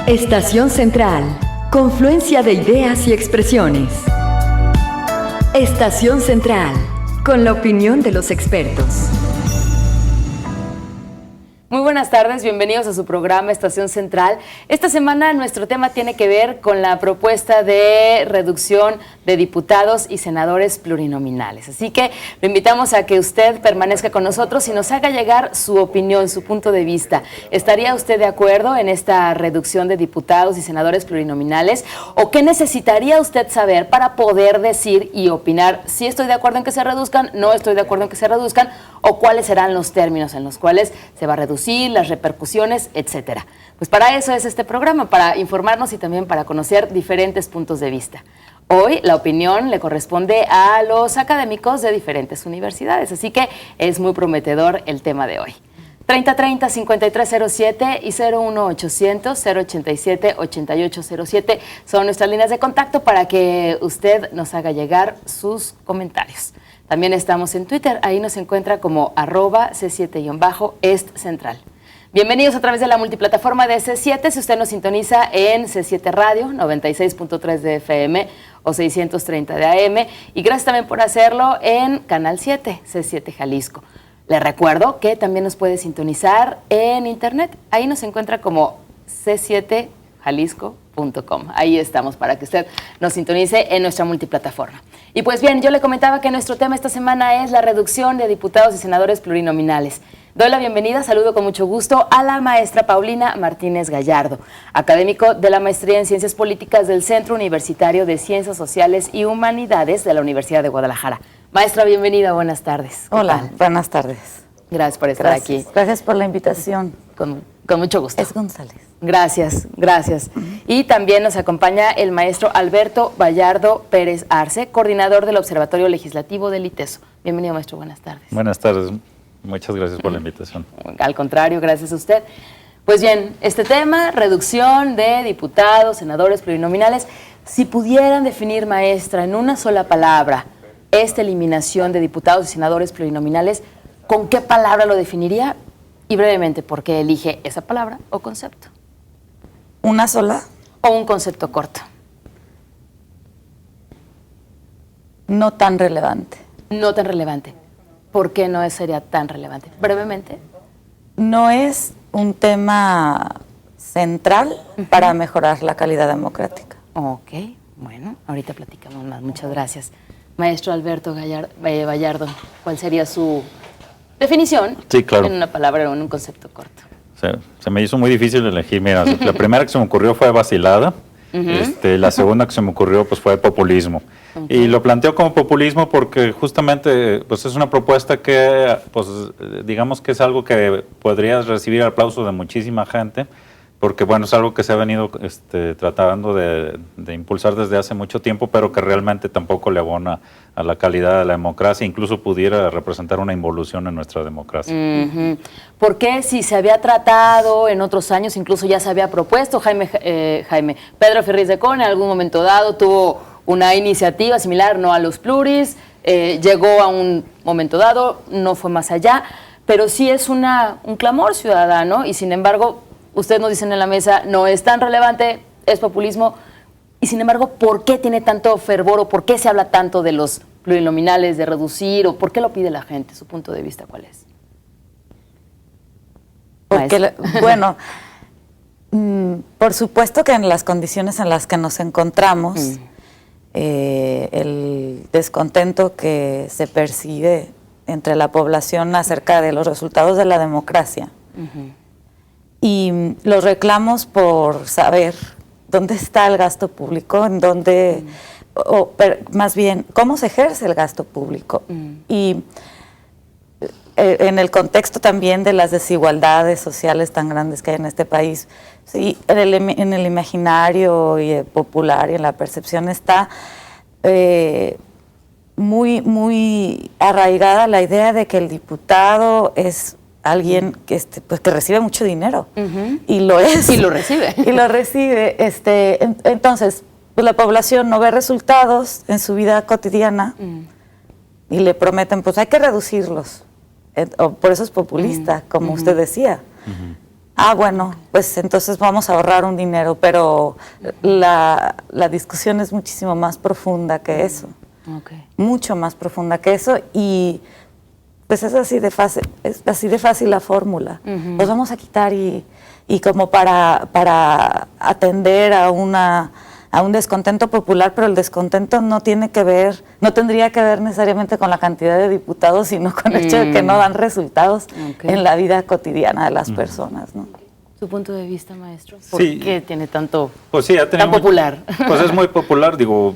Estación Central, confluencia de ideas y expresiones. Estación Central, con la opinión de los expertos. Muy buenas tardes, bienvenidos a su programa Estación Central. Esta semana nuestro tema tiene que ver con la propuesta de reducción de diputados y senadores plurinominales. Así que lo invitamos a que usted permanezca con nosotros y nos haga llegar su opinión, su punto de vista. ¿Estaría usted de acuerdo en esta reducción de diputados y senadores plurinominales? ¿O qué necesitaría usted saber para poder decir y opinar si estoy de acuerdo en que se reduzcan, no estoy de acuerdo en que se reduzcan, o cuáles serán los términos en los cuales se va a reducir, las repercusiones, etcétera? Pues para eso es este programa, para informarnos y también para conocer diferentes puntos de vista. Hoy la opinión le corresponde a los académicos de diferentes universidades, así que es muy prometedor el tema de hoy. 3030-5307 y 01800-087-8807 son nuestras líneas de contacto para que usted nos haga llegar sus comentarios. También estamos en Twitter, ahí nos encuentra como @C7-Est Central. Bienvenidos a través de la multiplataforma de C7, si usted nos sintoniza en C7 Radio, 96.3 de FM o 630 de AM, y gracias también por hacerlo en Canal 7, C7 Jalisco. Le recuerdo que también nos puede sintonizar en internet, ahí nos encuentra como c7jalisco.com. Ahí estamos para que usted nos sintonice en nuestra multiplataforma. Y pues bien, yo le comentaba que nuestro tema esta semana es la reducción de diputados y senadores plurinominales. Doy la bienvenida, saludo con mucho gusto a la maestra Paulina Martínez Gallardo, académico de la Maestría en Ciencias Políticas del Centro Universitario de Ciencias Sociales y Humanidades de la Universidad de Guadalajara. Maestra, bienvenida, buenas tardes. Hola, buenas tardes. Gracias por estar aquí. Gracias por la invitación. Con mucho gusto. Es González. Gracias, gracias. Y también nos acompaña el maestro Alberto Vallardo Pérez Arce, coordinador del Observatorio Legislativo del ITESO. Bienvenido, maestro, buenas tardes. Buenas tardes, muchas gracias por la invitación. Al contrario, gracias a usted. Pues bien, este tema, reducción de diputados, senadores plurinominales, si pudieran definir, maestra, en una sola palabra, esta eliminación de diputados y senadores plurinominales, ¿con qué palabra lo definiría? Y brevemente, ¿por qué elige esa palabra o concepto? ¿Una sola? ¿O un concepto corto? No tan relevante. No tan relevante. ¿Por qué no sería tan relevante? Brevemente. No es un tema central para mejorar la calidad democrática. Ok, bueno, ahorita platicamos más. Muchas gracias. Maestro Alberto Vallardo, ¿cuál sería su definición? Sí, claro. En una palabra o en un concepto corto. Se me hizo muy difícil elegir. Mira, la primera que se me ocurrió fue vacilada. La segunda que se me ocurrió pues fue populismo. Y lo planteo como populismo porque justamente pues es una propuesta que pues digamos que es algo que podría recibir aplauso de muchísima gente, porque bueno, es algo que se ha venido tratando de impulsar desde hace mucho tiempo, pero que realmente tampoco le abona a la calidad de la democracia, incluso pudiera representar una involución en nuestra democracia. ¿Por qué si se había tratado en otros años, incluso ya se había propuesto, Pedro Ferriz de Con en algún momento dado tuvo una iniciativa similar, no a los pluris, llegó a un momento dado, no fue más allá, pero sí es un clamor ciudadano y sin embargo, ustedes nos dicen en la mesa, no es tan relevante, es populismo. Y sin embargo, ¿por qué tiene tanto fervor o por qué se habla tanto de los plurinominales, de reducir, o por qué lo pide la gente? ¿Su punto de vista cuál es? Porque, bueno, por supuesto que en las condiciones en las que nos encontramos, el descontento que se percibe entre la población acerca de los resultados de la democracia, y los reclamos por saber dónde está el gasto público, en dónde, más bien, cómo se ejerce el gasto público. Y en el contexto también de las desigualdades sociales tan grandes que hay en este país, sí, en el imaginario y popular y en la percepción está muy arraigada la idea de que el diputado es alguien que pues que recibe mucho dinero y lo es y lo recibe entonces pues la población no ve resultados en su vida cotidiana y le prometen pues hay que reducirlos, por eso es populista, como usted decía. Bueno, pues entonces vamos a ahorrar un dinero, pero la discusión es muchísimo más profunda que eso. Okay. Mucho más profunda que eso, y pues es así de fácil la fórmula. Los vamos a quitar y como para atender a un descontento popular, pero el descontento no tendría que ver necesariamente con la cantidad de diputados, sino con el hecho de que no dan resultados en la vida cotidiana de las personas, ¿no? ¿Su punto de vista, maestro? ¿Por Sí. qué tiene tanto, Pues sí, tan popular? Pues es muy popular, digo,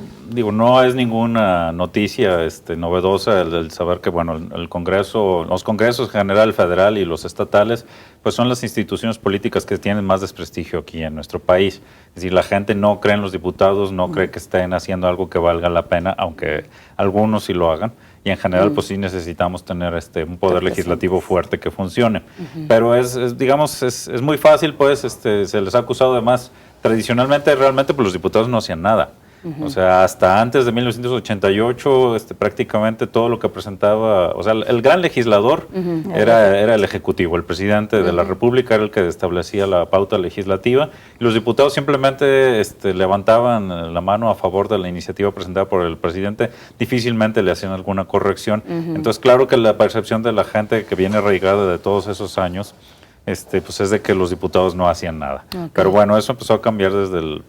no es ninguna noticia novedosa el saber que, bueno, el Congreso, los congresos general, federal y los estatales, pues son las instituciones políticas que tienen más desprestigio aquí en nuestro país. Es decir, la gente no cree en los diputados, no cree que estén haciendo algo que valga la pena, aunque algunos sí lo hagan. Y en general, pues sí necesitamos tener un poder legislativo fuerte que funcione. Pero digamos, es muy fácil, pues, se les ha acusado además, tradicionalmente, realmente, pues los diputados no hacían nada. O sea, hasta antes de 1988, prácticamente todo lo que presentaba, o sea, el gran legislador era el Ejecutivo, el presidente de la República era el que establecía la pauta legislativa, y los diputados simplemente levantaban la mano a favor de la iniciativa presentada por el presidente, difícilmente le hacían alguna corrección. Entonces, claro que la percepción de la gente que viene arraigada de todos esos años, pues es de que los diputados no hacían nada. Pero bueno, eso empezó a cambiar desde el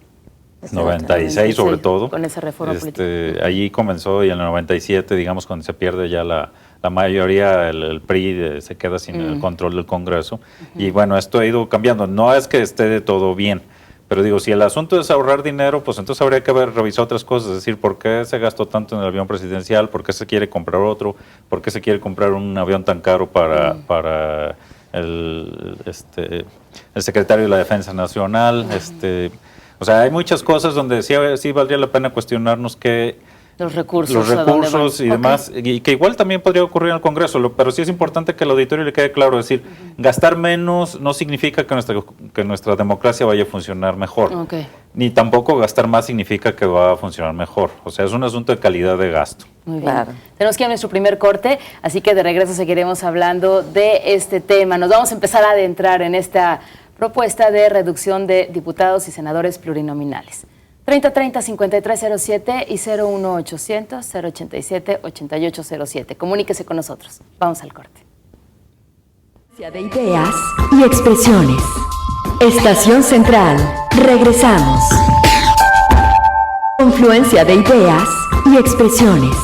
96 sobre todo. Con esa reforma política. Allí comenzó, y en el 97, digamos, cuando se pierde ya la mayoría, el PRI se queda sin el control del Congreso. Y bueno, esto ha ido cambiando. No es que esté de todo bien, pero digo, si el asunto es ahorrar dinero, pues entonces habría que revisar otras cosas. Es decir, ¿por qué se gastó tanto en el avión presidencial? ¿Por qué se quiere comprar otro? ¿Por qué se quiere comprar un avión tan caro para el secretario de la Defensa Nacional? O sea, hay muchas cosas donde sí valdría la pena cuestionarnos que los recursos y demás, y que igual también podría ocurrir en el Congreso, pero sí es importante que al auditorio le quede claro, es decir, gastar menos no significa que nuestra democracia vaya a funcionar mejor, ni tampoco gastar más significa que va a funcionar mejor. O sea, es un asunto de calidad de gasto. Muy bien. Claro. Tenemos que ir a nuestro primer corte, así que de regreso seguiremos hablando de este tema. Nos vamos a empezar a adentrar en esta propuesta de reducción de diputados y senadores plurinominales. 3030-5307 y 01800-087-8807. Comuníquese con nosotros. Vamos al corte. De ideas y expresiones. Estación Central. Regresamos. Confluencia de ideas y expresiones.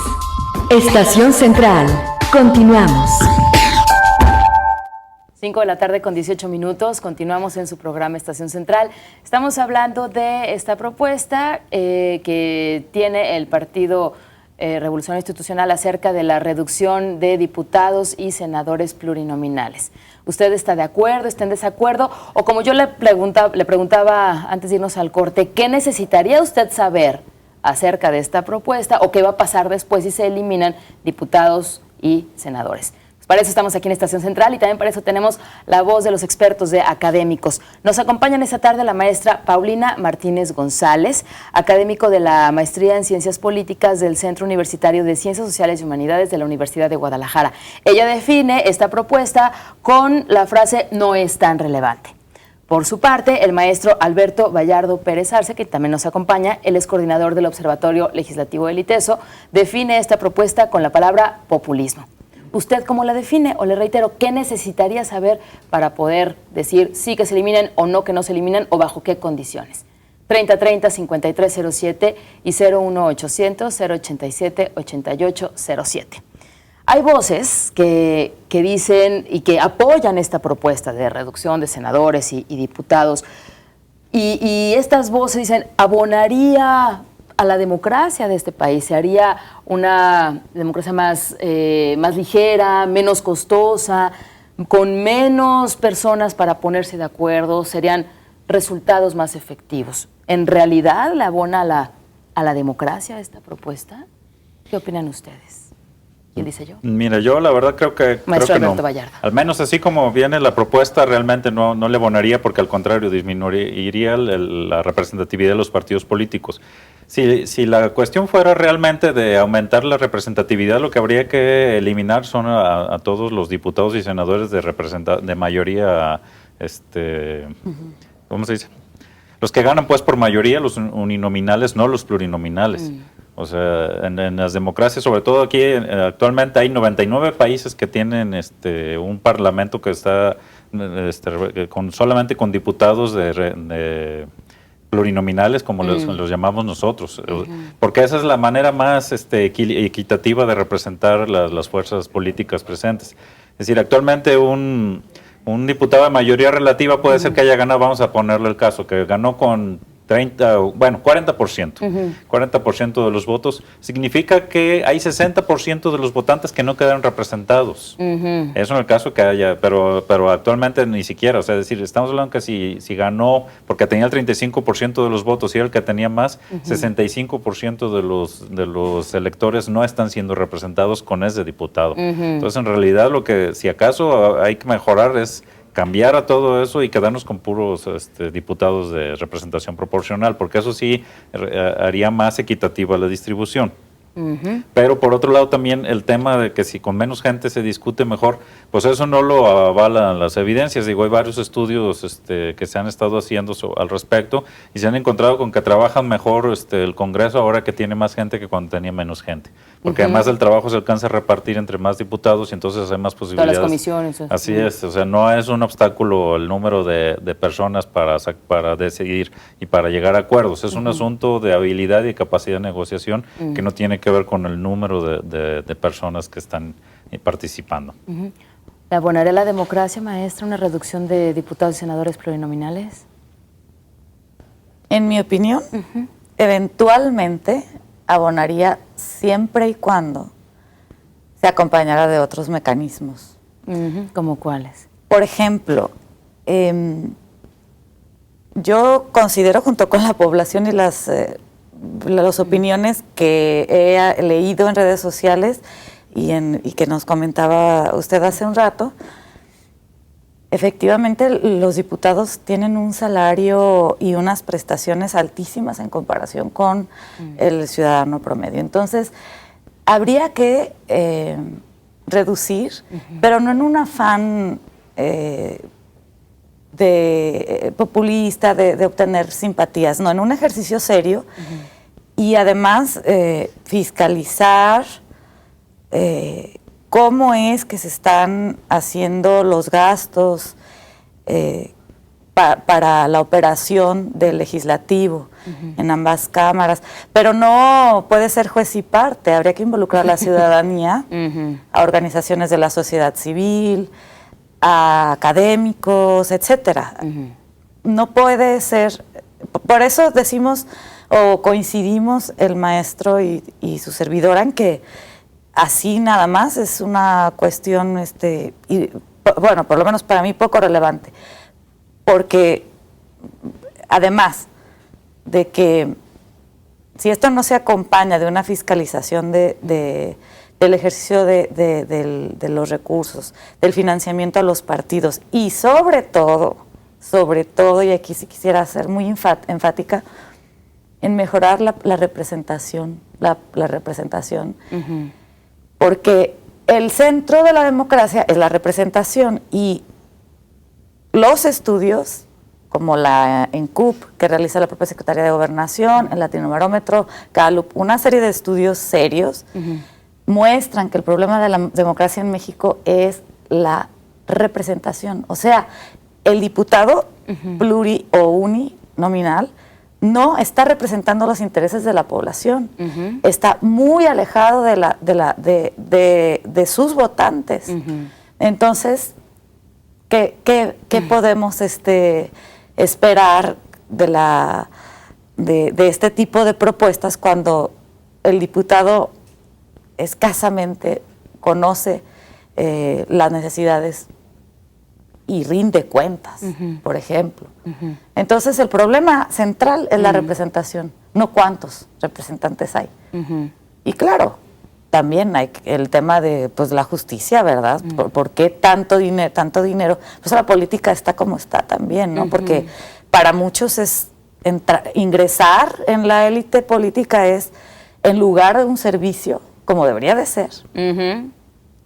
Estación Central. Continuamos. 5 de la tarde con 18 minutos, continuamos en su programa Estación Central. Estamos hablando de esta propuesta que tiene el Partido Revolución Institucional acerca de la reducción de diputados y senadores plurinominales. ¿Usted está de acuerdo, está en desacuerdo? O como yo le preguntaba antes de irnos al corte, ¿qué necesitaría usted saber acerca de esta propuesta o qué va a pasar después si se eliminan diputados y senadores? Para eso estamos aquí en Estación Central y también para eso tenemos la voz de los expertos de académicos. Nos acompañan esta tarde la maestra Paulina Martínez González, académico de la Maestría en Ciencias Políticas del Centro Universitario de Ciencias Sociales y Humanidades de la Universidad de Guadalajara. Ella define esta propuesta con la frase "no es tan relevante". Por su parte, el maestro Alberto Vallardo Pérez Arce, que también nos acompaña, él es coordinador del Observatorio Legislativo del ITESO, define esta propuesta con la palabra populismo. ¿Usted cómo la define? O le reitero, ¿qué necesitaría saber para poder decir sí que se eliminen o no que no se eliminen o bajo qué condiciones? 3030-5307 y 01800-087-8807. Hay voces que dicen y que apoyan esta propuesta de reducción de senadores y diputados. Y estas voces dicen, abonaría a la democracia de este país, se haría una democracia más ligera, menos costosa, con menos personas para ponerse de acuerdo, serían resultados más efectivos. ¿En realidad le abona a la democracia esta propuesta? ¿Qué opinan ustedes? ¿Quién dice yo? Mira, yo la verdad creo que Alberto no. Vallardo. Al menos así como viene la propuesta, realmente no le abonaría, porque al contrario disminuiría la representatividad de los partidos políticos. Si la cuestión fuera realmente de aumentar la representatividad, lo que habría que eliminar son a todos los diputados y senadores de mayoría ¿cómo se dice? Los que ganan pues por mayoría, los uninominales, no los plurinominales. O sea, en las democracias, sobre todo aquí, actualmente hay 99 países que tienen un parlamento que está solamente con diputados de plurinominales, como los llamamos nosotros, porque esa es la manera más equitativa de representar las fuerzas políticas presentes. Es decir, actualmente un diputado de mayoría relativa puede ser que haya ganado, vamos a ponerle el caso, que ganó con 40%. 40% de los votos. Significa que hay 60% de los votantes que no quedaron representados. Eso en el caso que haya, pero actualmente ni siquiera. O sea, es decir, estamos hablando que si ganó, porque tenía el 35% de los votos y era el que tenía más, 65% de los electores no están siendo representados con ese diputado. Entonces, en realidad, lo que si acaso hay que mejorar es cambiar a todo eso y quedarnos con puros diputados de representación proporcional, porque eso sí haría más equitativa la distribución. Pero por otro lado también el tema de que si con menos gente se discute mejor, pues eso no lo avalan las evidencias. Digo, hay varios estudios que se han estado haciendo al respecto y se han encontrado con que trabajan mejor el Congreso ahora que tiene más gente que cuando tenía menos gente. Porque además el trabajo se alcanza a repartir entre más diputados y entonces hay más posibilidades. Todas las comisiones. Así es, o sea, no es un obstáculo el número de personas para decidir y para llegar a acuerdos. Es un asunto de habilidad y capacidad de negociación que no tiene que ver con el número de personas que están participando. ¿Le abonaría la democracia, maestra, una reducción de diputados y senadores plurinominales? En mi opinión, eventualmente abonaría siempre y cuando se acompañara de otros mecanismos. ¿Cómo cuáles? Por ejemplo, yo considero, junto con la población y las opiniones que he leído en redes sociales y que nos comentaba usted hace un rato, efectivamente los diputados tienen un salario y unas prestaciones altísimas en comparación con el ciudadano promedio. Entonces, habría que reducir, pero no en un afán populista de obtener simpatías, no, en un ejercicio serio y además fiscalizar cómo es que se están haciendo los gastos para la operación del legislativo en ambas cámaras, pero no puede ser juez y parte, habría que involucrar a la ciudadanía, a organizaciones de la sociedad civil, a académicos, etcétera. No puede ser, por eso decimos o coincidimos el maestro y su servidora en que así nada más es una cuestión, bueno, por lo menos para mí poco relevante, porque además de que si esto no se acompaña de una fiscalización del ejercicio de los recursos, del financiamiento a los partidos y sobre todo, y aquí sí quisiera ser muy enfática, en mejorar la representación, la representación, porque el centro de la democracia es la representación y los estudios, como la ENCUP, que realiza la propia Secretaría de Gobernación, el Latinobarómetro, Gallup, una serie de estudios serios, muestran que el problema de la democracia en México es la representación. O sea, el diputado pluri o uninominal no está representando los intereses de la población, está muy alejado de sus votantes. Entonces, ¿qué podemos esperar de este tipo de propuestas cuando el diputado escasamente conoce las necesidades y rinde cuentas, por ejemplo? Entonces, el problema central es la representación, no cuántos representantes hay. Y claro, también hay el tema de la justicia, ¿verdad? ¿Por qué tanto dinero? Pues la política está como está también, ¿no? Porque para muchos es ingresar en la élite política es, en lugar de un servicio, como debería de ser,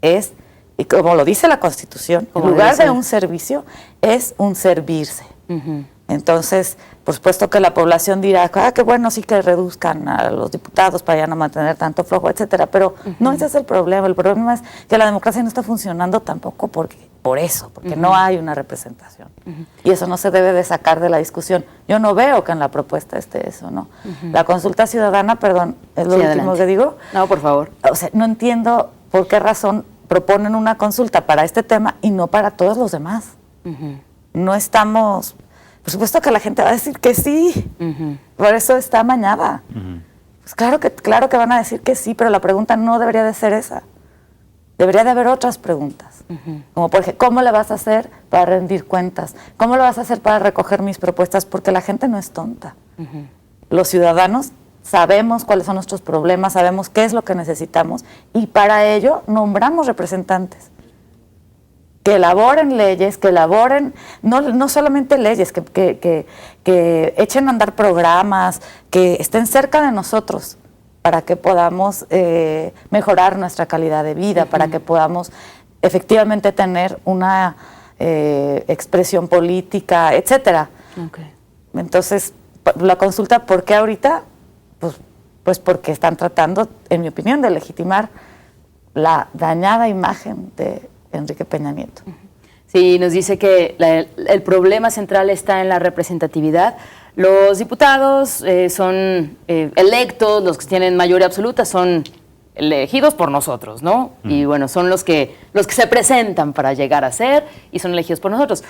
es Y como lo dice la Constitución, en Como lugar debe ser. de un servicio, es un servirse. Ujú. Entonces, por supuesto que la población dirá, qué bueno, sí que reduzcan a los diputados para ya no mantener tanto flojo, etcétera, pero no ese es el problema es que la democracia no está funcionando tampoco porque no hay una representación. Y eso no se debe de sacar de la discusión. Yo no veo que en la propuesta esté eso, ¿no? La consulta ciudadana, perdón, es lo Sí, último adelante. que digo. No, por favor. O sea, no entiendo por qué razón proponen una consulta para este tema y no para todos los demás. No estamos... Por supuesto que la gente va a decir que sí, por eso está amañada. Pues claro que van a decir que sí, pero la pregunta no debería de ser esa. Debería de haber otras preguntas, como por ejemplo, ¿cómo le vas a hacer para rendir cuentas? ¿Cómo lo vas a hacer para recoger mis propuestas? Porque la gente no es tonta. Los ciudadanos sabemos cuáles son nuestros problemas, sabemos qué es lo que necesitamos y para ello nombramos representantes. Que elaboren leyes, que elaboren, no solamente leyes, que echen a andar programas, que estén cerca de nosotros para que podamos mejorar nuestra calidad de vida, para que podamos efectivamente tener una expresión política, etcétera. Okay. Entonces, la consulta, ¿por qué ahorita? Pues porque están tratando, en mi opinión, de legitimar la dañada imagen de Enrique Peña Nieto. Sí, nos dice que el problema central está en la representatividad. Los diputados son electos, los que tienen mayoría absoluta son elegidos por nosotros, ¿no? Y bueno, son los que se presentan para llegar a ser y son elegidos por nosotros.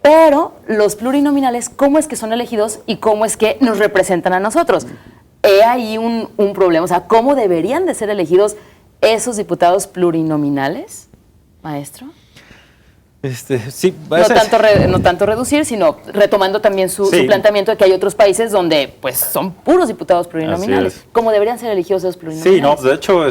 Pero los plurinominales, ¿cómo es que son elegidos y cómo es que nos representan a nosotros? He ahí un problema, o sea, ¿cómo deberían de ser elegidos esos diputados plurinominales? Maestro. Sí, No tanto reducir, sino retomando también su planteamiento de que hay otros países donde pues son puros diputados plurinominales. ¿Cómo deberían ser elegidos esos plurinominales? Sí, no, de hecho,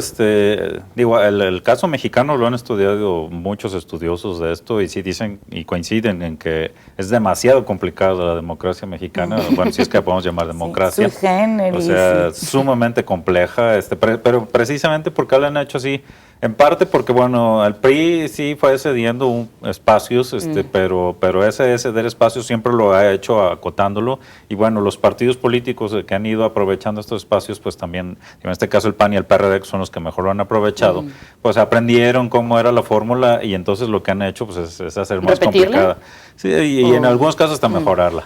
digo, el caso mexicano lo han estudiado muchos estudiosos de esto y sí dicen y coinciden en que es demasiado complicada la democracia mexicana, bueno, si es que la podemos llamar democracia. Sui generis. O sea, sumamente compleja, pero precisamente porque lo han hecho así. En parte porque, bueno, el PRI sí fue cediendo espacios, pero ese ceder espacios siempre lo ha hecho acotándolo. Y bueno, los partidos políticos que han ido aprovechando estos espacios, pues también, en este caso el PAN y el PRD, que son los que mejor lo han aprovechado, pues aprendieron cómo era la fórmula y entonces lo que han hecho pues es hacer más complicada. Sí, y en algunos casos hasta mejorarla.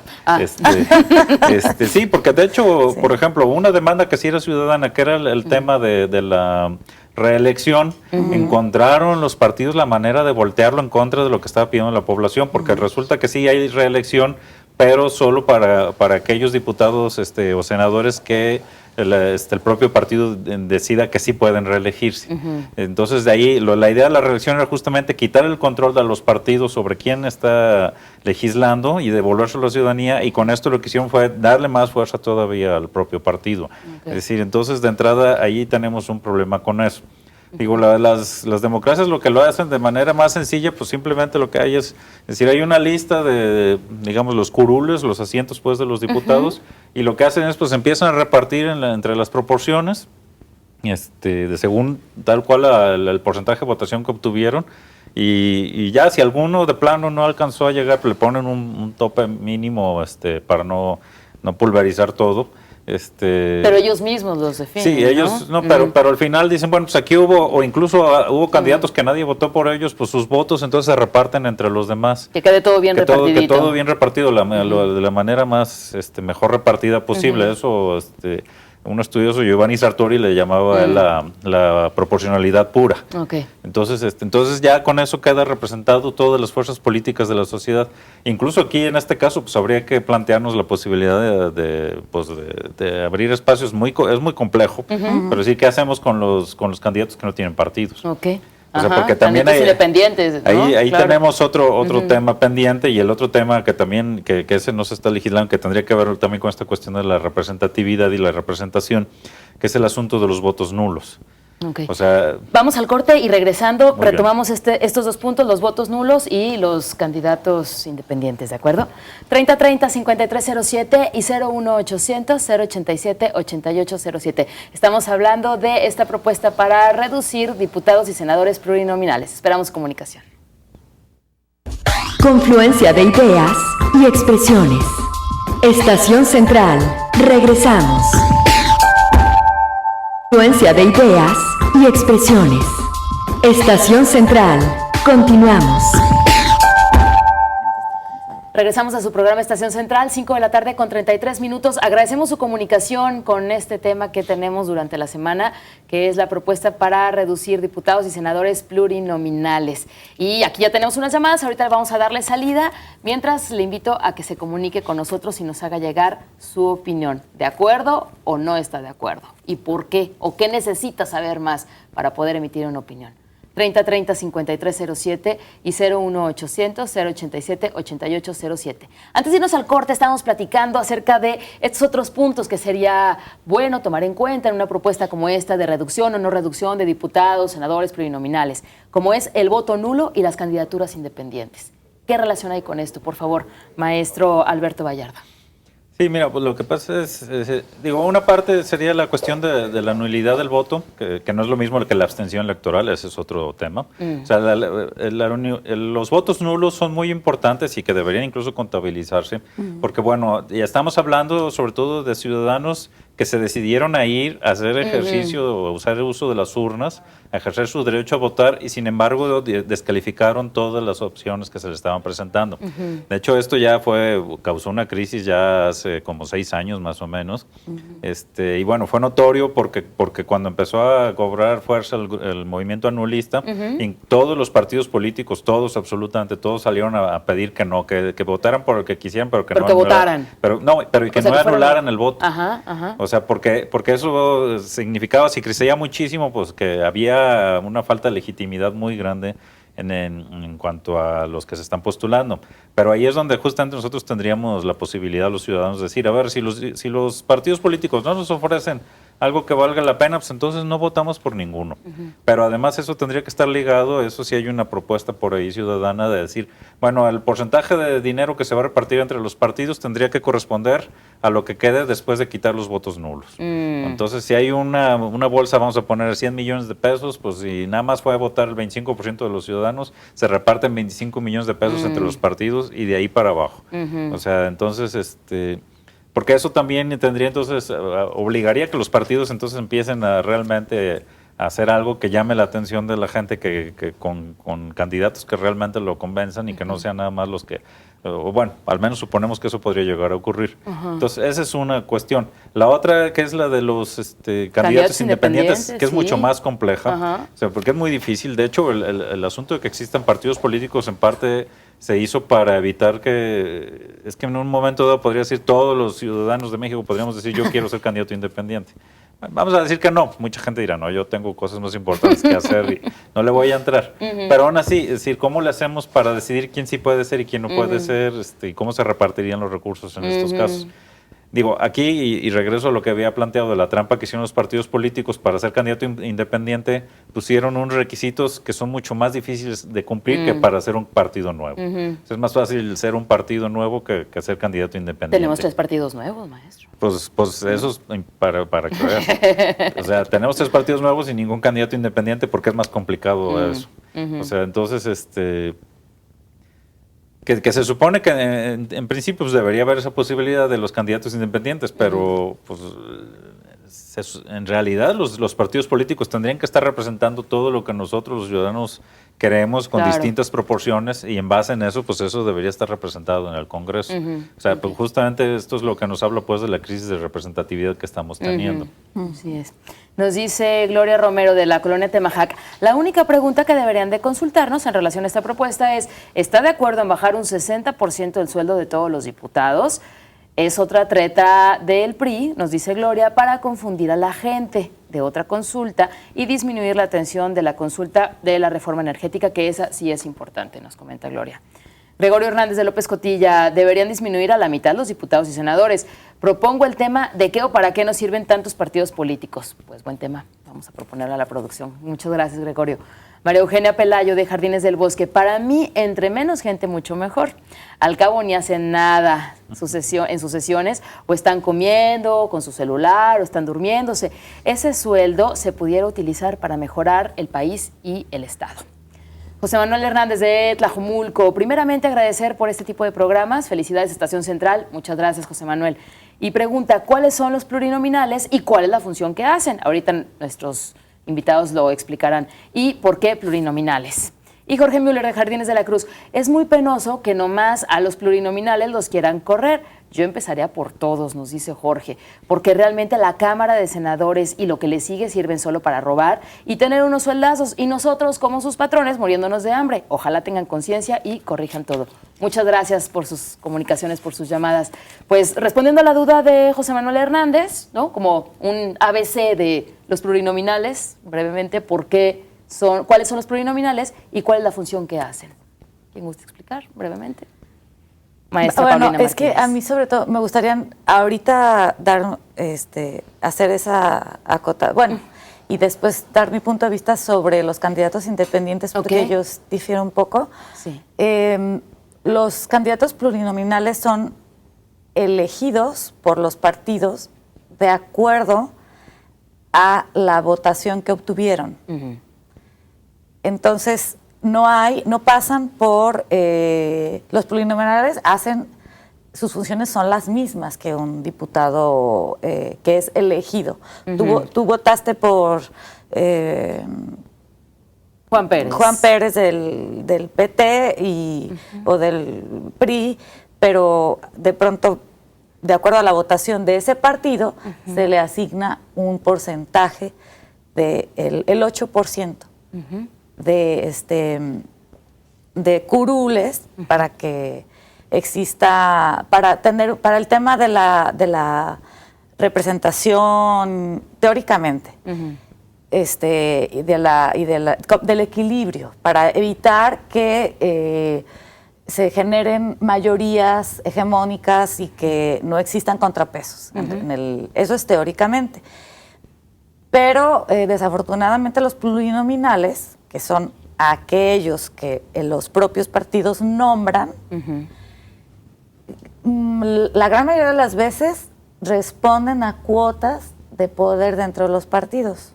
Sí, porque de hecho, por ejemplo, una demanda que sí era ciudadana, que era el tema de la reelección, encontraron los partidos la manera de voltearlo en contra de lo que estaba pidiendo la población, porque resulta que sí hay reelección, pero solo para aquellos diputados o senadores que el propio partido decida que sí pueden reelegirse. Entonces, de ahí, la idea de la reelección era justamente quitar el control de los partidos sobre quién está legislando y devolvérselo a la ciudadanía, y con esto lo que hicieron fue darle más fuerza todavía al propio partido. Es decir, entonces, de entrada, ahí tenemos un problema con eso. Digo, las democracias lo que lo hacen de manera más sencilla, pues simplemente lo que hay es decir, hay una lista de digamos, los curules, los asientos pues de los diputados, y lo que hacen es pues empiezan a repartir entre las proporciones, de según tal cual el porcentaje de votación que obtuvieron, y ya si alguno de plano no alcanzó a llegar, le ponen un tope mínimo para no pulverizar todo. Pero ellos mismos los definen. Sí, ellos, ¿no? Pero al final dicen, bueno, pues aquí hubo hubo candidatos que nadie votó por ellos, pues sus votos entonces se reparten entre los demás. Que quede todo bien repartidito. Que todo bien repartido, de la manera más mejor repartida posible. Eso, un estudioso, Giovanni Sartori, le llamaba la proporcionalidad pura. Okay. Entonces ya con eso queda representado todas las fuerzas políticas de la sociedad. Incluso aquí en este caso pues habría que plantearnos la posibilidad de abrir espacios. Es muy complejo, pero sí, ¿qué hacemos con los candidatos que no tienen partidos? Okay. O sea, porque también independientes, ¿no? ahí claro. Tenemos otro tema pendiente, y el otro tema que también, que ese no se está legislando, que tendría que ver también con esta cuestión de la representatividad y la representación, que es el asunto de los votos nulos. Okay. O sea, vamos al corte y regresando muy retomamos estos 2 puntos, los votos nulos y los candidatos independientes, ¿de acuerdo? 3030-5307 y 01800-087-8807. Estamos hablando de esta propuesta para reducir diputados y senadores plurinominales. Esperamos comunicación. Confluencia de ideas y expresiones. Estación Central. Regresamos. Confluencia de ideas y expresiones. Estación Central. Continuamos. Regresamos a su programa Estación Central, 5:33 p.m. Agradecemos su comunicación con este tema que tenemos durante la semana, que es la propuesta para reducir diputados y senadores plurinominales. Y aquí ya tenemos unas llamadas, ahorita vamos a darle salida, mientras le invito a que se comunique con nosotros y nos haga llegar su opinión. ¿De acuerdo o no está de acuerdo? ¿Y por qué? ¿O qué necesita saber más para poder emitir una opinión? 3030-5307 y 01800-087-8807. Antes de irnos al corte, estábamos platicando acerca de estos otros puntos que sería bueno tomar en cuenta en una propuesta como esta de reducción o no reducción de diputados, senadores plurinominales, como es el voto nulo y las candidaturas independientes. ¿Qué relación hay con esto? Por favor, maestro Alberto Vallardo. sí, mira, pues lo que pasa es, una parte sería la cuestión de la nulidad del voto, que no es lo mismo que la abstención electoral, ese es otro tema. O sea, los votos nulos son muy importantes y que deberían incluso contabilizarse, porque bueno, ya estamos hablando sobre todo de ciudadanos que se decidieron a ir a hacer ejercicio o usar el uso de las urnas, a ejercer su derecho a votar y sin embargo descalificaron todas las opciones que se les estaban presentando. De hecho, esto ya causó una crisis ya hace como 6 años más o menos. Y bueno, fue notorio porque cuando empezó a cobrar fuerza el movimiento anulista, y todos los partidos políticos, absolutamente todos salieron a pedir que no, que votaran por lo que quisieran, pero que votaran. Pero que no anularan el voto. Ajá. O sea, porque eso significaba, si crecía muchísimo, pues que había una falta de legitimidad muy grande en cuanto a los que se están postulando. Pero ahí es donde justamente nosotros tendríamos la posibilidad, los ciudadanos, de decir, a ver, si los partidos políticos no nos ofrecen algo que valga la pena, pues entonces no votamos por ninguno. Pero además eso tendría que estar ligado, eso sí hay una propuesta por ahí ciudadana de decir, bueno, el porcentaje de dinero que se va a repartir entre los partidos tendría que corresponder a lo que quede después de quitar los votos nulos. Entonces, si hay una bolsa, vamos a poner 100 millones de pesos, pues si nada más fue a votar el 25% de los ciudadanos, se reparten 25 millones de pesos entre los partidos y de ahí para abajo. O sea, entonces, porque eso también tendría entonces, obligaría que los partidos entonces empiecen a realmente hacer algo que llame la atención de la gente, que con candidatos que realmente lo convenzan y que no sean nada más los que, o bueno, al menos suponemos que eso podría llegar a ocurrir. Entonces, esa es una cuestión. La otra, que es la de los candidatos independientes, que es mucho más compleja, o sea, porque es muy difícil. De hecho, el asunto de que existan partidos políticos en parte se hizo para evitar es que en un momento dado podría decir todos los ciudadanos de México podríamos decir yo quiero ser candidato independiente. Vamos a decir que no, mucha gente dirá no, yo tengo cosas más importantes que hacer y no le voy a entrar. Pero aún así, es decir, ¿cómo le hacemos para decidir quién sí puede ser y quién no puede ser, y cómo se repartirían los recursos en estos casos? Digo, aquí, y regreso a lo que había planteado de la trampa que hicieron los partidos políticos para ser candidato independiente, pusieron unos requisitos que son mucho más difíciles de cumplir que para ser un partido nuevo. Es más fácil ser un partido nuevo que ser candidato independiente. Tenemos 3 partidos nuevos, maestro. Pues eso es para que veas. O sea, tenemos 3 partidos nuevos y ningún candidato independiente porque es más complicado eso. O sea, entonces, que se supone que en principio pues, debería haber esa posibilidad de los candidatos independientes, pero pues en realidad los partidos políticos tendrían que estar representando todo lo que nosotros los ciudadanos queremos con distintas proporciones y en base en eso, pues eso debería estar representado en el Congreso. O sea, pues justamente esto es lo que nos habla pues de la crisis de representatividad que estamos teniendo. Así es. Nos dice Gloria Romero de la colonia Temajac, la única pregunta que deberían de consultarnos en relación a esta propuesta es, ¿está de acuerdo en bajar un 60% el sueldo de todos los diputados? Es otra treta del PRI, nos dice Gloria, para confundir a la gente de otra consulta y disminuir la atención de la consulta de la reforma energética, que esa sí es importante, nos comenta Gloria. Gregorio Hernández de López Cotilla, deberían disminuir a la mitad los diputados y senadores. Propongo el tema de qué o para qué nos sirven tantos partidos políticos. Pues buen tema, Vamos a proponerle a la producción. Muchas gracias, Gregorio. María Eugenia Pelayo, de Jardines del Bosque. Para mí, entre menos gente, mucho mejor. Al cabo ni hacen nada en sus sesiones, o están comiendo con su celular, o están durmiéndose. Ese sueldo se pudiera utilizar para mejorar el país y el Estado. José Manuel Hernández, de Tlajomulco. Primeramente, agradecer por este tipo de programas. Felicidades, Estación Central. Muchas gracias, José Manuel. Y pregunta, ¿cuáles son los plurinominales y cuál es la función que hacen? Ahorita nuestros invitados lo explicarán. ¿Y por qué plurinominales? Y Jorge Müller, de Jardines de la Cruz. Es muy penoso que nomás a los plurinominales los quieran correr. Yo empezaría por todos, nos dice Jorge, porque realmente la Cámara de Senadores y lo que le sigue sirven solo para robar y tener unos sueldazos, y nosotros, como sus patrones, muriéndonos de hambre. Ojalá tengan conciencia y corrijan todo. Muchas gracias por sus comunicaciones, por sus llamadas. Pues respondiendo a la duda de José Manuel Hernández, ¿no? Como un ABC de los plurinominales, brevemente, ¿cuáles son los plurinominales y cuál es la función que hacen? ¿Quién gusta explicar brevemente? Maestra bueno, Paulina es que Martínez. a mí sobre todo me gustaría ahorita hacer esa acota, bueno, y después dar mi punto de vista sobre los candidatos independientes, porque ellos difieren un poco. Sí. Los candidatos plurinominales son elegidos por los partidos de acuerdo a la votación que obtuvieron. Entonces, no pasan por los plurinominales, sus funciones son las mismas que un diputado que es elegido. Tú votaste por Juan Pérez. Juan Pérez del PT o del PRI, pero de pronto, de acuerdo a la votación de ese partido, se le asigna un porcentaje del 8% de curules para que exista, para el tema de la representación teóricamente, del equilibrio, para evitar que se generen mayorías hegemónicas y que no existan contrapesos. Eso es teóricamente. Pero desafortunadamente los plurinominales, que son aquellos que los propios partidos nombran, la gran mayoría de las veces responden a cuotas de poder dentro de los partidos,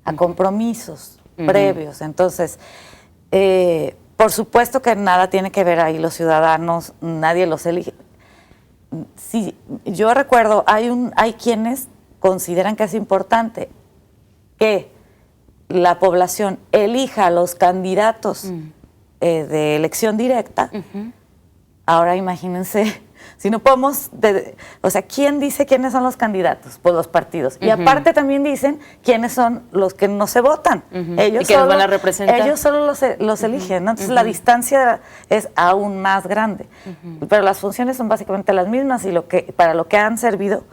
a compromisos previos. Entonces, por supuesto que nada tiene que ver ahí los ciudadanos, nadie los elige. Sí, yo recuerdo, hay quienes consideran que es importante que la población elija a los candidatos de elección directa. Ahora imagínense, si no podemos, ¿quién dice quiénes son los candidatos? Pues los partidos. Y aparte también dicen quiénes son los que no se votan. Ellos ¿y que los van a representar? Ellos solo los eligen, ¿no? Entonces la distancia es aún más grande. Pero las funciones son básicamente las mismas y para lo que han servido.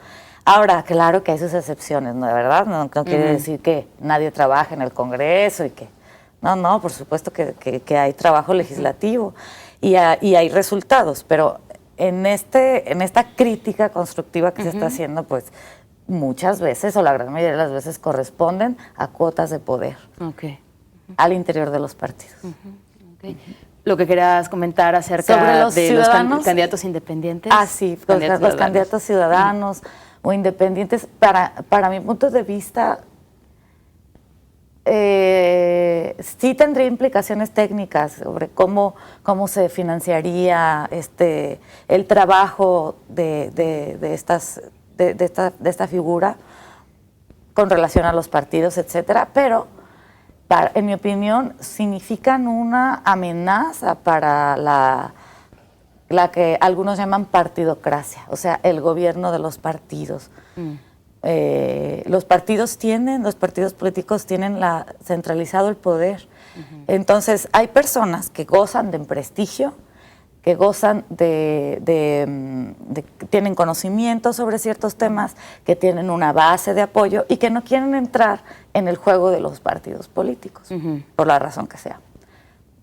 Ahora, claro que hay sus excepciones, ¿no? De verdad, no quiere decir que nadie trabaje en el Congreso y que... No, por supuesto que hay trabajo legislativo y hay resultados, pero en esta crítica constructiva que se está haciendo, pues muchas veces, o la gran mayoría de las veces, corresponden a cuotas de poder al interior de los partidos. Lo que querías comentar acerca sobre los de ciudadanos, los candidatos independientes. Sí, los candidatos ciudadanos o independientes, para mi punto de vista, sí tendría implicaciones técnicas sobre cómo se financiaría el trabajo de esta figura con relación a los partidos, etcétera, pero en mi opinión significan una amenaza para la que algunos llaman partidocracia, o sea, el gobierno de los partidos. Los partidos políticos tienen centralizado el poder. Entonces, hay personas que gozan de prestigio, que gozan tienen conocimiento sobre ciertos temas, que tienen una base de apoyo y que no quieren entrar en el juego de los partidos políticos, por la razón que sea.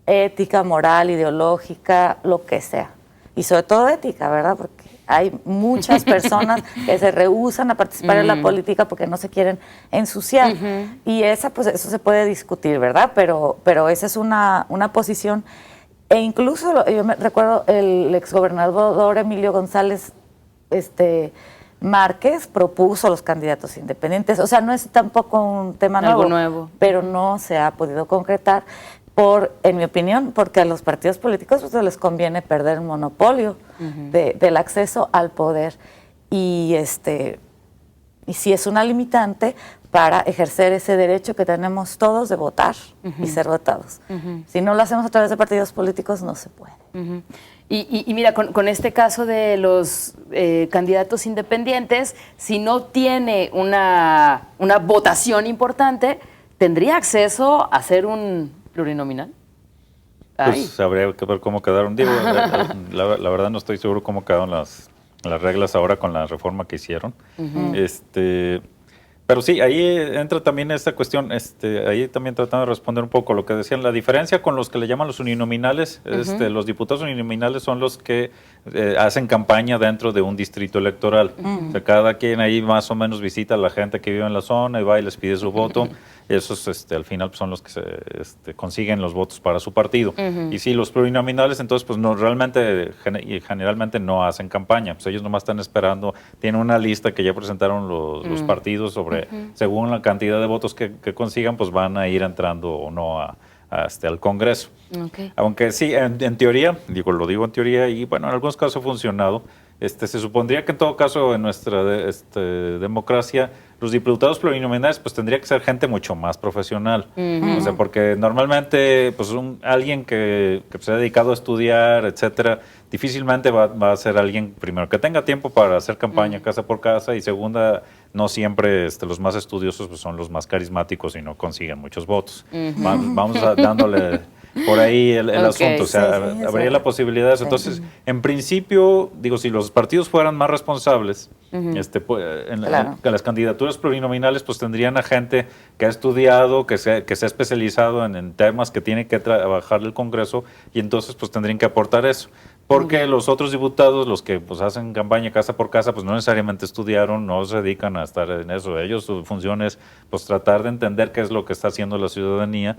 Ética, moral, ideológica, lo que sea. Y sobre todo ética, ¿verdad? Porque Hay muchas personas que se rehúsan a participar en la política porque no se quieren ensuciar. Y pues eso se puede discutir, ¿verdad? Pero esa es una posición. E incluso yo me recuerdo el exgobernador Emilio González Márquez propuso los candidatos independientes. O sea, no es tampoco un tema nuevo, pero no se ha podido concretar en mi opinión, porque a los partidos políticos pues, les conviene perder el monopolio del acceso al poder. Y sí es una limitante para ejercer ese derecho que tenemos todos de votar y ser votados. Si no lo hacemos a través de partidos políticos, no se puede. Y mira, con este caso de los candidatos independientes, si no tiene una votación importante, ¿tendría acceso a ser un plurinominal? Pues habría que ver cómo quedaron. Digo, la verdad no estoy seguro cómo quedaron las reglas ahora con la reforma que hicieron. Pero sí, ahí entra también esta cuestión, ahí también tratando de responder un poco lo que decían, la diferencia con los que le llaman los uninominales, los diputados uninominales son los que hacen campaña dentro de un distrito electoral. O sea, cada quien ahí más o menos visita a la gente que vive en la zona y va y les pide su voto. Esos al final son los que consiguen los votos para su partido. Y sí, los plurinominales entonces pues no generalmente no hacen campaña, pues ellos nomás están esperando, tienen una lista que ya presentaron los partidos sobre, según la cantidad de votos que consigan, pues van a ir entrando o no al Congreso. Aunque sí, en teoría, lo digo en teoría, y bueno, en algunos casos ha funcionado. Se supondría que en todo caso en nuestra democracia los diputados plurinominales pues tendría que ser gente mucho más profesional. O sea, porque normalmente pues alguien que se ha dedicado a estudiar, etcétera, difícilmente va a ser alguien, primero, que tenga tiempo para hacer campaña casa por casa, y segunda, no siempre los más estudiosos pues, son los más carismáticos y no consiguen muchos votos. Vamos dándole por ahí el asunto, o sea, habría la posibilidad de eso. Entonces, en principio, digo, si los partidos fueran más responsables, en las candidaturas plurinominales, pues tendrían a gente que ha estudiado, que se ha especializado en temas que tiene que trabajar el Congreso, y entonces pues tendrían que aportar eso. Porque los otros diputados, los que pues hacen campaña casa por casa, pues no necesariamente estudiaron, no se dedican a estar en eso. Ellos, su función es pues tratar de entender qué es lo que está haciendo la ciudadanía,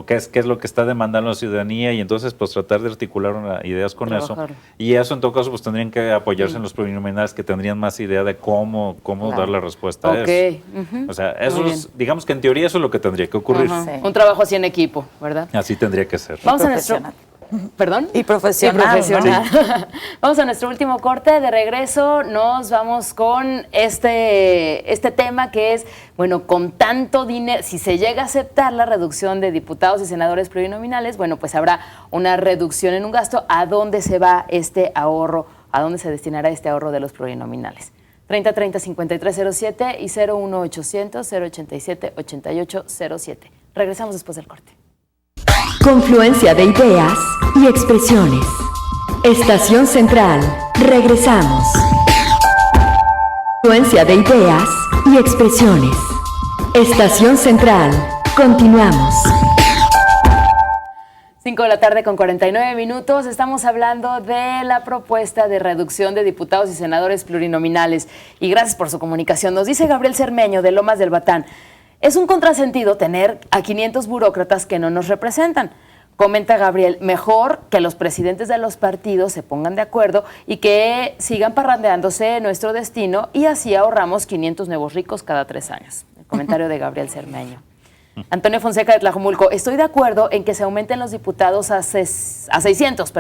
qué es lo que está demandando la ciudadanía, y entonces pues tratar de articular ideas con eso. Y eso en todo caso pues tendrían que apoyarse en los plurinominales, que tendrían más idea de cómo dar la respuesta a eso. O sea, digamos que en teoría eso es lo que tendría que ocurrir. Un trabajo así en equipo, ¿verdad? Así tendría que ser. Vamos a nuestro... ¿Perdón? Y profesional. ¿No? Vamos a nuestro último corte. De regreso nos vamos con este tema que es, bueno, con tanto dinero, si se llega a aceptar la reducción de diputados y senadores plurinominales, bueno, pues habrá una reducción en un gasto. ¿A dónde se va este ahorro? ¿A dónde se destinará este ahorro de los plurinominales? 3030-5307 y 01800-087-8807. Regresamos después del corte. Confluencia de ideas y expresiones. Estación Central. Regresamos. Confluencia de ideas y expresiones. Estación Central. Continuamos. 5 de la tarde con 49 minutos. Estamos hablando de la propuesta de reducción de diputados y senadores plurinominales. Y gracias por su comunicación. Nos dice Gabriel Cermeño de Lomas del Batán: es un contrasentido tener a 500 burócratas que no nos representan. Comenta Gabriel, mejor que los presidentes de los partidos se pongan de acuerdo y que sigan parrandeándose nuestro destino, y así ahorramos 500 nuevos ricos cada 3 años. El comentario de Gabriel Cermeño. Antonio Fonseca de Tlajomulco: estoy de acuerdo en que se aumenten los diputados a 600,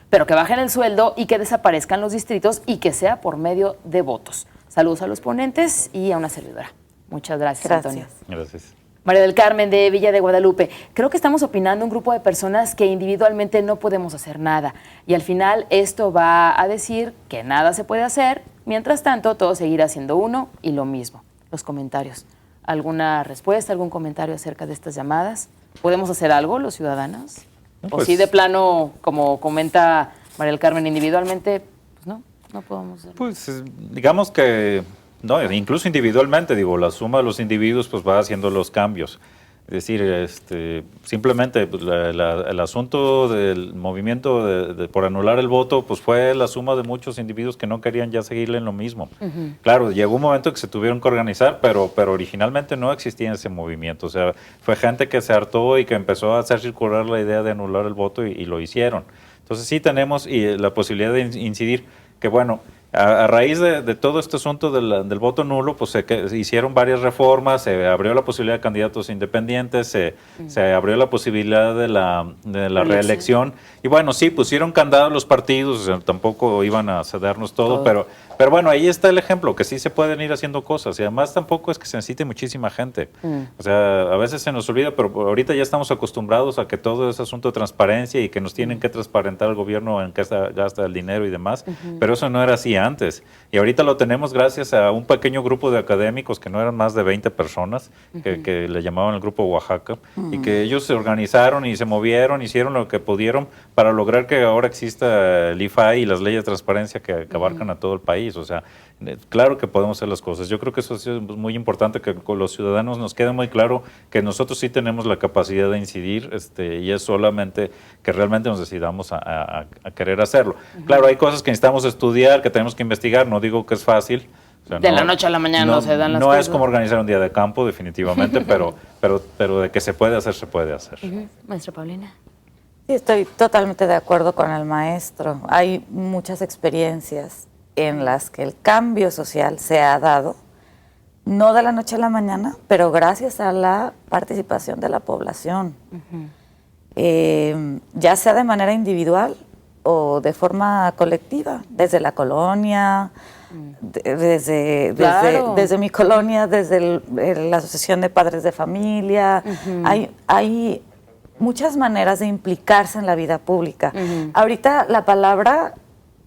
pero que bajen el sueldo y que desaparezcan los distritos y que sea por medio de votos. Saludos a los ponentes y a una servidora. Muchas gracias, Antonio. Gracias. María del Carmen de Villa de Guadalupe: creo que estamos opinando un grupo de personas que individualmente no podemos hacer nada, y al final esto va a decir que nada se puede hacer. Mientras tanto, todo seguirá siendo uno y lo mismo. Los comentarios. ¿Alguna respuesta, algún comentario acerca de estas llamadas? ¿Podemos hacer algo los ciudadanos? Pues, ¿O sí de plano, como comenta María del Carmen, individualmente, pues no podemos hacerlo? Pues digamos que, no, incluso individualmente, la suma de los individuos pues va haciendo los cambios. Es decir, simplemente pues, el asunto del movimiento por anular el voto pues fue la suma de muchos individuos que no querían ya seguirle en lo mismo. Claro, llegó un momento que se tuvieron que organizar, pero originalmente no existía ese movimiento. O sea, fue gente que se hartó y que empezó a hacer circular la idea de anular el voto y lo hicieron. Entonces sí tenemos la posibilidad de incidir que, bueno, a raíz de todo este asunto del voto nulo, pues se hicieron varias reformas, se abrió la posibilidad de candidatos independientes, se abrió la posibilidad de la reelección. Y bueno, sí, pusieron candados los partidos, o sea, tampoco iban a cedernos todo, pero bueno, ahí está el ejemplo, que sí se pueden ir haciendo cosas. Y además tampoco es que se necesite muchísima gente. O sea, a veces se nos olvida, pero ahorita ya estamos acostumbrados a que todo es asunto de transparencia y que nos tienen que transparentar al gobierno en qué gasta el dinero y demás, pero eso no era así antes. Y ahorita lo tenemos gracias a un pequeño grupo de académicos que no eran más de 20 personas, que le llamaban el Grupo Oaxaca, y que ellos se organizaron y se movieron, hicieron lo que pudieron para lograr que ahora exista el IFAI y las leyes de transparencia que abarcan a todo el país. O sea, claro que podemos hacer las cosas. Yo creo que eso es muy importante, que con los ciudadanos nos quede muy claro que nosotros sí tenemos la capacidad de incidir, y es solamente que realmente nos decidamos a querer hacerlo. Claro, hay cosas que necesitamos estudiar, que tenemos que investigar, no digo que es fácil. O sea, de la noche a la mañana no se dan las cosas. No es como organizar un día de campo, definitivamente, pero de que se puede hacer, se puede hacer. Maestra Paulina. Sí, estoy totalmente de acuerdo con el maestro. Hay muchas experiencias en las que el cambio social se ha dado, no de la noche a la mañana, pero gracias a la participación de la población, ya sea de manera individual o de forma colectiva, desde la colonia, desde mi colonia, desde la Asociación de Padres de Familia. Hay muchas maneras de implicarse en la vida pública. Ahorita la palabra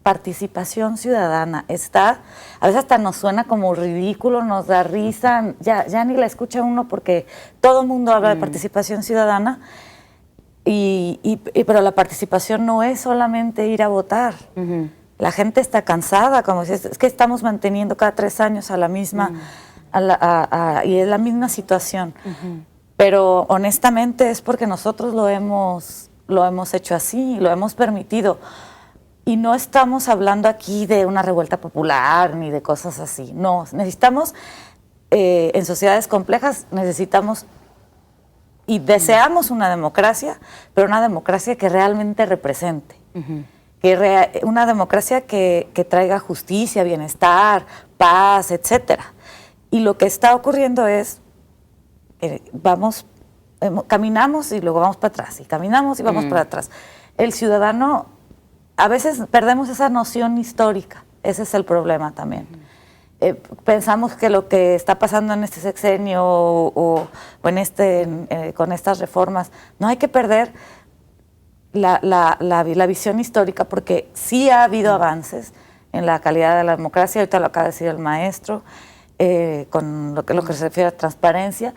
participación ciudadana está, a veces hasta nos suena como ridículo, nos da risa, ya ni la escucha uno porque todo el mundo habla de participación ciudadana, pero la participación no es solamente ir a votar. La gente está cansada, como si es que estamos manteniendo cada 3 años a la misma, y es la misma situación. Pero honestamente es porque nosotros lo hemos hecho así, lo hemos permitido. Y no estamos hablando aquí de una revuelta popular ni de cosas así. No, necesitamos, en sociedades complejas, necesitamos y deseamos una democracia, pero una democracia que realmente represente. Una democracia que traiga justicia, bienestar, paz, etcétera. Y lo que está ocurriendo es que caminamos y luego vamos para atrás, y caminamos y vamos para atrás. El ciudadano, a veces perdemos esa noción histórica, ese es el problema también. Pensamos que lo que está pasando en este sexenio o con estas reformas, no hay que perder la visión histórica, porque sí ha habido avances en la calidad de la democracia, ahorita lo acaba de decir el maestro, con lo que se refiere a transparencia.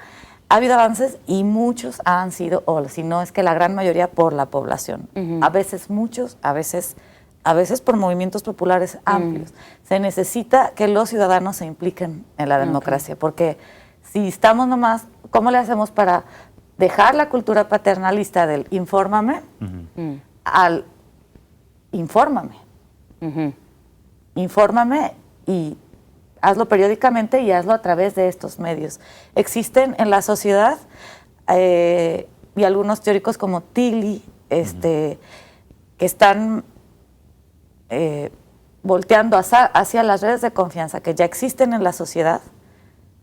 Ha habido avances y muchos han sido, o si no es que la gran mayoría, por la población. A veces muchos, a veces por movimientos populares amplios. Se necesita que los ciudadanos se impliquen en la democracia, porque si estamos nomás, ¿cómo le hacemos para dejar la cultura paternalista del infórmame al infórmame? Infórmame y hazlo periódicamente y hazlo a través de estos medios. Existen en la sociedad, y algunos teóricos como Tilly, que están volteando hacia las redes de confianza que ya existen en la sociedad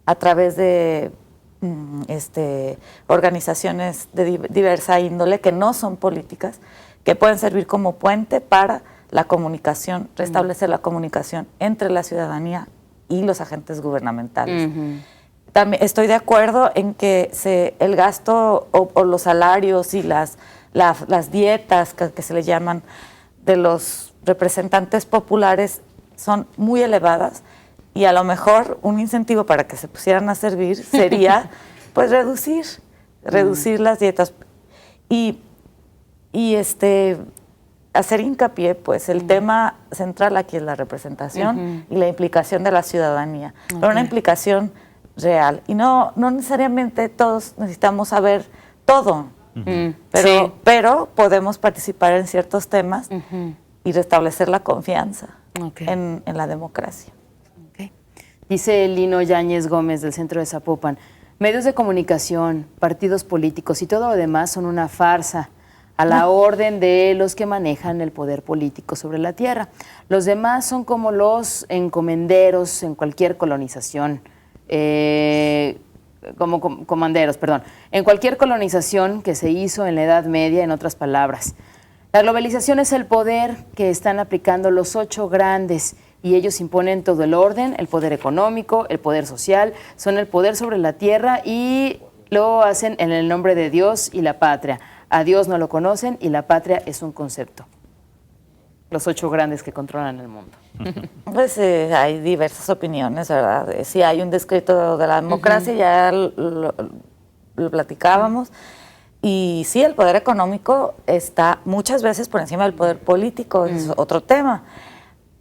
a través de organizaciones de diversa índole que no son políticas, que pueden servir como puente para la comunicación, restablecer la comunicación entre la ciudadanía y los agentes gubernamentales. También estoy de acuerdo en que el gasto o los salarios y las dietas que se le llaman de los representantes populares son muy elevadas, y a lo mejor un incentivo para que se pusieran a servir sería pues reducir las dietas y hacer hincapié, pues el tema central aquí es la representación y la implicación de la ciudadanía, pero una implicación real. Y no necesariamente todos necesitamos saber todo, Sí. pero podemos participar en ciertos temas y restablecer la confianza en la democracia. Okay. Dice Lino Yáñez Gómez del Centro de Zapopan, medios de comunicación, partidos políticos y todo lo demás son una farsa a la orden de los que manejan el poder político sobre la tierra. Los demás son como los encomenderos en cualquier colonización, comanderos, perdón, en cualquier colonización que se hizo en la Edad Media, en otras palabras. La globalización es el poder que están aplicando los 8 grandes y ellos imponen todo el orden, el poder económico, el poder social, son el poder sobre la tierra y lo hacen en el nombre de Dios y la patria. A Dios no lo conocen y la patria es un concepto. Los 8 grandes que controlan el mundo. Pues hay diversas opiniones, ¿verdad? Sí hay un descrito de la democracia, ya lo platicábamos. Y sí, el poder económico está muchas veces por encima del poder político, es otro tema.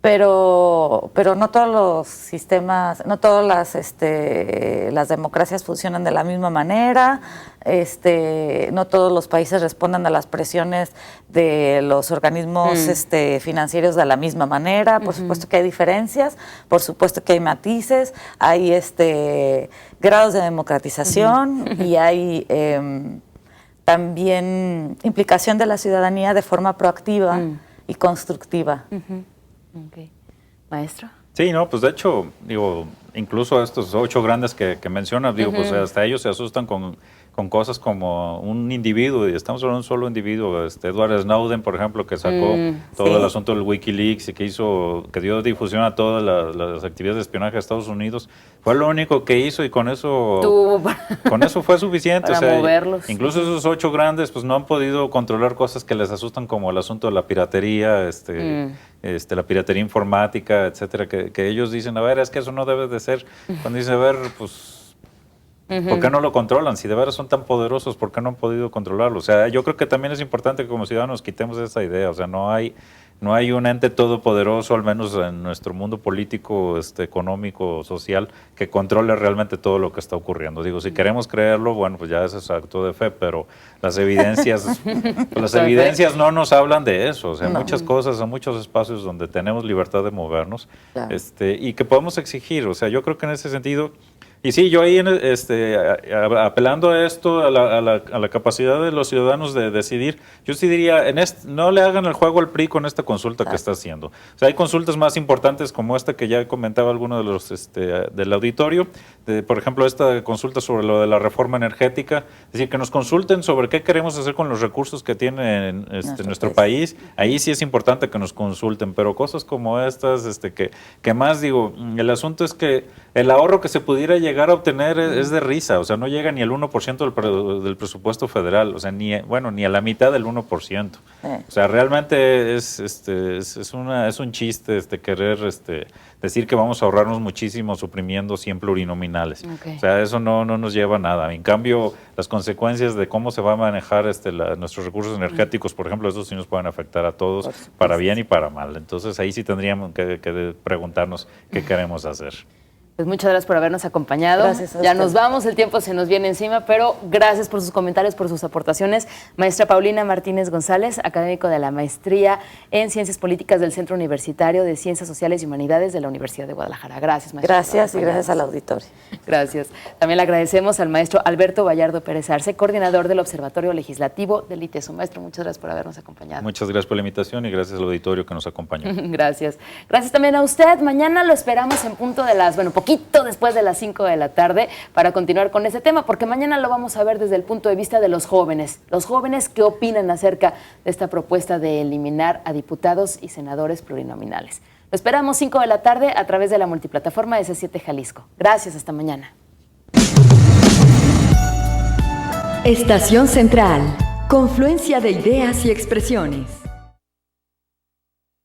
Pero no todos los sistemas, no todas las democracias funcionan de la misma manera, no todos los países responden a las presiones de los organismos financieros de la misma manera. Por supuesto que hay diferencias, por supuesto que hay matices, hay grados de democratización y hay también implicación de la ciudadanía de forma proactiva y constructiva. Okay. Maestro. Sí, no, pues de hecho, digo, incluso estos 8 grandes que mencionas, digo, pues hasta ellos se asustan con cosas como un individuo, y estamos hablando de un solo individuo, Edward Snowden, por ejemplo, que sacó todo el asunto del WikiLeaks y que dio difusión a todas las actividades de espionaje de Estados Unidos, fue lo único que hizo y con eso fue suficiente. Para moverlos. Incluso esos 8 grandes pues no han podido controlar cosas que les asustan como el asunto de la piratería, la piratería informática, etcétera, que ellos dicen, a ver, es que eso no debe de ser. Cuando dicen, a ver, pues ¿por qué no lo controlan? Si de veras son tan poderosos, ¿por qué no han podido controlarlo? O sea, yo creo que también es importante que como ciudadanos quitemos esa idea. O sea, no hay un ente todopoderoso, al menos en nuestro mundo político, económico, social, que controle realmente todo lo que está ocurriendo. Digo, si queremos creerlo, bueno, pues ya ese es acto de fe, pero las evidencias, no nos hablan de eso. O sea, muchas cosas, en muchos espacios donde tenemos libertad de movernos, claro, y que podemos exigir. O sea, yo creo que en ese sentido. Y sí, yo ahí apelando a esto, a la capacidad de los ciudadanos de decidir, yo sí diría, no le hagan el juego al PRI con esta consulta que está haciendo. O sea, hay consultas más importantes como esta que ya comentaba alguno de los del auditorio, por ejemplo, esta consulta sobre lo de la reforma energética, es decir, que nos consulten sobre qué queremos hacer con los recursos que tiene nuestro país. Ahí sí es importante que nos consulten, pero cosas como estas, que más digo, el asunto es que el ahorro que se pudiera llegar a obtener es de risa, o sea, no llega ni al 1% del presupuesto federal, o sea, ni a la mitad del 1%. O sea, realmente es un chiste querer decir que vamos a ahorrarnos muchísimo suprimiendo 100 plurinominales. Okay. O sea, eso no nos lleva a nada. En cambio, las consecuencias de cómo se va a manejar nuestros recursos energéticos, por ejemplo, esos sí nos pueden afectar a todos, para bien y para mal. Entonces, ahí sí tendríamos que preguntarnos qué queremos hacer. Pues muchas gracias por habernos acompañado. Gracias a usted. Ya nos vamos, el tiempo se nos viene encima, pero gracias por sus comentarios, por sus aportaciones. Maestra Paulina Martínez González, académico de la Maestría en Ciencias Políticas del Centro Universitario de Ciencias Sociales y Humanidades de la Universidad de Guadalajara. Gracias, maestra. Gracias y gracias al auditorio. Gracias. También le agradecemos al maestro Alberto Vallardo Pérez Arce, coordinador del Observatorio Legislativo del ITESO. Maestro, muchas gracias por habernos acompañado. Muchas gracias por la invitación y gracias al auditorio que nos acompañó. Gracias. Gracias también a usted. Mañana lo esperamos en punto de poquito después de las 5 de la tarde para continuar con ese tema, porque mañana lo vamos a ver desde el punto de vista de los jóvenes. Los jóvenes, ¿qué opinan acerca de esta propuesta de eliminar a diputados y senadores plurinominales? Lo esperamos 5 de la tarde a través de la multiplataforma de C7 Jalisco. Gracias, hasta mañana. Estación Central, confluencia de ideas y expresiones.